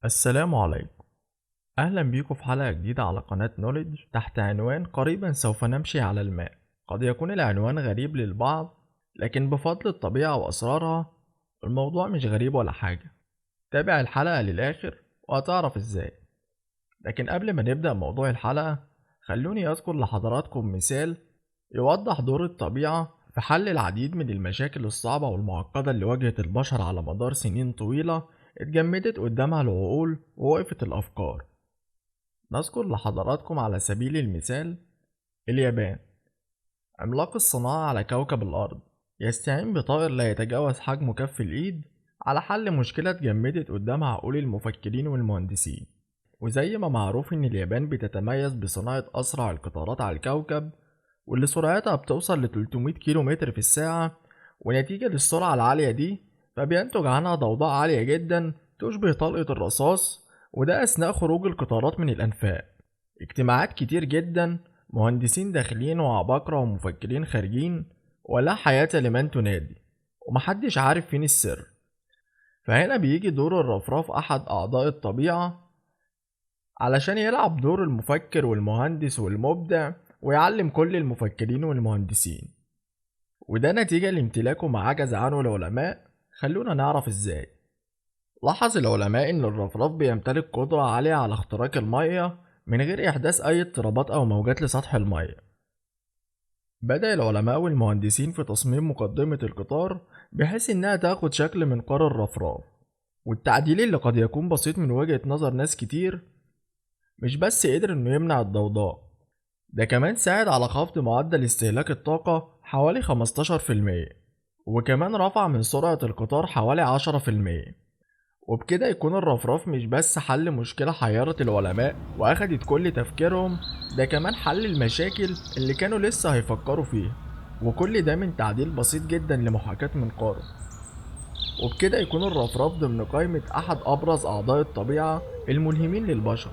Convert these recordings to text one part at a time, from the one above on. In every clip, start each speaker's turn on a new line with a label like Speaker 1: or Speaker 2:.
Speaker 1: السلام عليكم. أهلا بيكم في حلقة جديدة على قناة نوليدج تحت عنوان قريبا سوف نمشي على الماء. قد يكون العنوان غريب للبعض، لكن بفضل الطبيعة وأسرارها الموضوع مش غريب ولا حاجة. تابع الحلقة للآخر وهتعرف ازاي. لكن قبل ما نبدأ موضوع الحلقة، خلوني أذكر لحضراتكم مثال يوضح دور الطبيعة في حل العديد من المشاكل الصعبة والمعقدة اللي واجهت البشر على مدار سنين طويلة اتجمدت قدامها العقول ووقفت الأفكار. نذكر لحضراتكم على سبيل المثال اليابان، عملاق الصناعة على كوكب الأرض، يستعين بطائر لا يتجاوز حجمه كف الإيد على حل مشكلة اتجمدت قدامها عقول المفكرين والمهندسين. وزي ما معروف إن اليابان بتتميز بصناعة أسرع القطارات على الكوكب، واللي سرعتها بتوصل ل 300 كيلو متر في الساعة، ونتيجة للسرعة العالية دي فبينتج عنها ضوضاء عالية جدا تشبه طلقة الرصاص، وده أثناء خروج القطارات من الأنفاق. اجتماعات كتير جدا، مهندسين داخلين وعباقرة ومفكرين خارجين، ولا حياة لمن تنادي، ومحدش عارف فين السر. فهنا بيجي دور الرفراف أحد أعضاء الطبيعة علشان يلعب دور المفكر والمهندس والمبدع، ويعلم كل المفكرين والمهندسين. وده نتيجة لامتلاكه ما عجز عنه العلماء. خلونا نعرف ازاي. لاحظ العلماء ان الرفراف بيمتلك قدرة عالية على اختراق المية من غير احداث اي اضطرابات او موجات لسطح المية. بدأ العلماء والمهندسين في تصميم مقدمة القطار بحيث انها تاخد شكل منقار الرفراف، والتعديل اللي قد يكون بسيط من وجهة نظر ناس كتير مش بس قدر انه يمنع الضوضاء، ده كمان ساعد على خفض معدل استهلاك الطاقة حوالي 15%، وكمان رفع من سرعة القطار حوالي 10%. وبكده يكون الرفراف مش بس حل مشكلة حيرت العلماء وأخدت كل تفكيرهم، ده كمان حل المشاكل اللي كانوا لسه هيفكروا فيها، وكل ده من تعديل بسيط جدا لمحاكاة منقاره. وبكده يكون الرفراف ضمن قائمة أحد أبرز أعضاء الطبيعة الملهمين للبشر.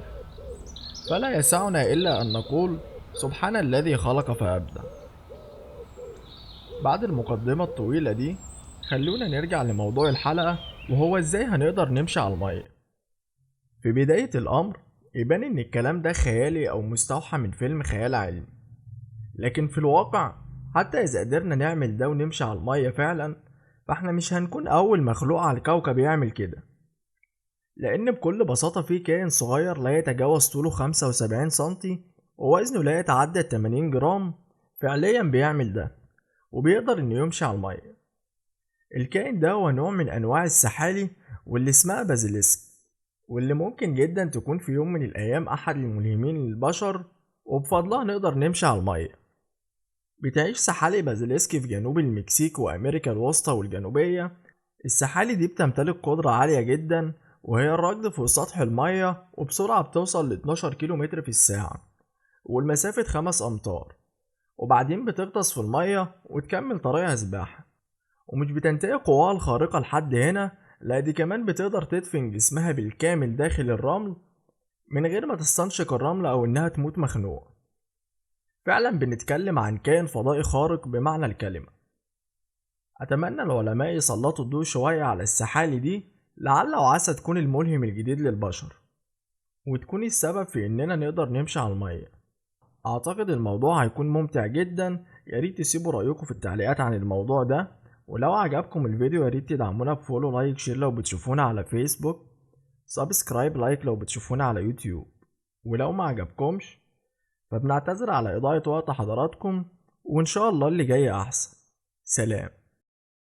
Speaker 1: فلا يسعنا إلا أن نقول سبحان الذي خلق فأبدع. بعد المقدمة الطويلة دي، خلونا نرجع لموضوع الحلقة، وهو ازاي هنقدر نمشي على المية. في بداية الأمر يبان إن الكلام ده خيالي أو مستوحى من فيلم خيال علمي، لكن في الواقع حتى إذا قدرنا نعمل ده ونمشي على المية فعلا، فاحنا مش هنكون أول مخلوق على الكوكب يعمل كده. لأن بكل بساطة في كائن صغير لا يتجاوز طوله 75 سنتي ووزنه لا يتعدى 80 جرام فعليا بيعمل ده، وبيقدر إنه يمشي على المية. الكائن ده هو نوع من أنواع السحالي، واللي اسمها بازيليسك، واللي ممكن جدا تكون في يوم من الأيام أحد الملهمين للبشر، وبفضلها نقدر نمشي على المية. بتعيش سحالي بازيليسك في جنوب المكسيك وأمريكا الوسطى والجنوبية. السحالي دي بتمتلك قدرة عالية جدا، وهي الركض فوق سطح المية وبسرعة بتوصل ل 12 كيلو متر في الساعة، والمسافة 5 أمتار. وبعدين بتغطس في المية وتكمل طريقها سباحة. ومش بتنتهي قواها الخارقة لحد هنا، لا دي كمان بتقدر تدفن جسمها بالكامل داخل الرمل من غير ما تستنشق الرمل أو إنها تموت مخنوقة. فعلا بنتكلم عن كائن فضائي خارق بمعنى الكلمة. أتمنى العلماء يسلطوا الضوء شوية على السحالي دي، لعل وعسى تكون الملهم الجديد للبشر، وتكون السبب في إننا نقدر نمشي على المية. أعتقد الموضوع هيكون ممتع جدا. ياريت تسيبوا رأيكم في التعليقات عن الموضوع ده، ولو عجبكم الفيديو ياريت تدعمونا بفولو لايك شير لو بتشوفونا على فيسبوك، سبسكرايب لايك لو بتشوفونا على يوتيوب. ولو ما عجبكمش فبنعتذر على إضاعة وقت حضراتكم، وإن شاء الله اللي جاي أحسن. سلام.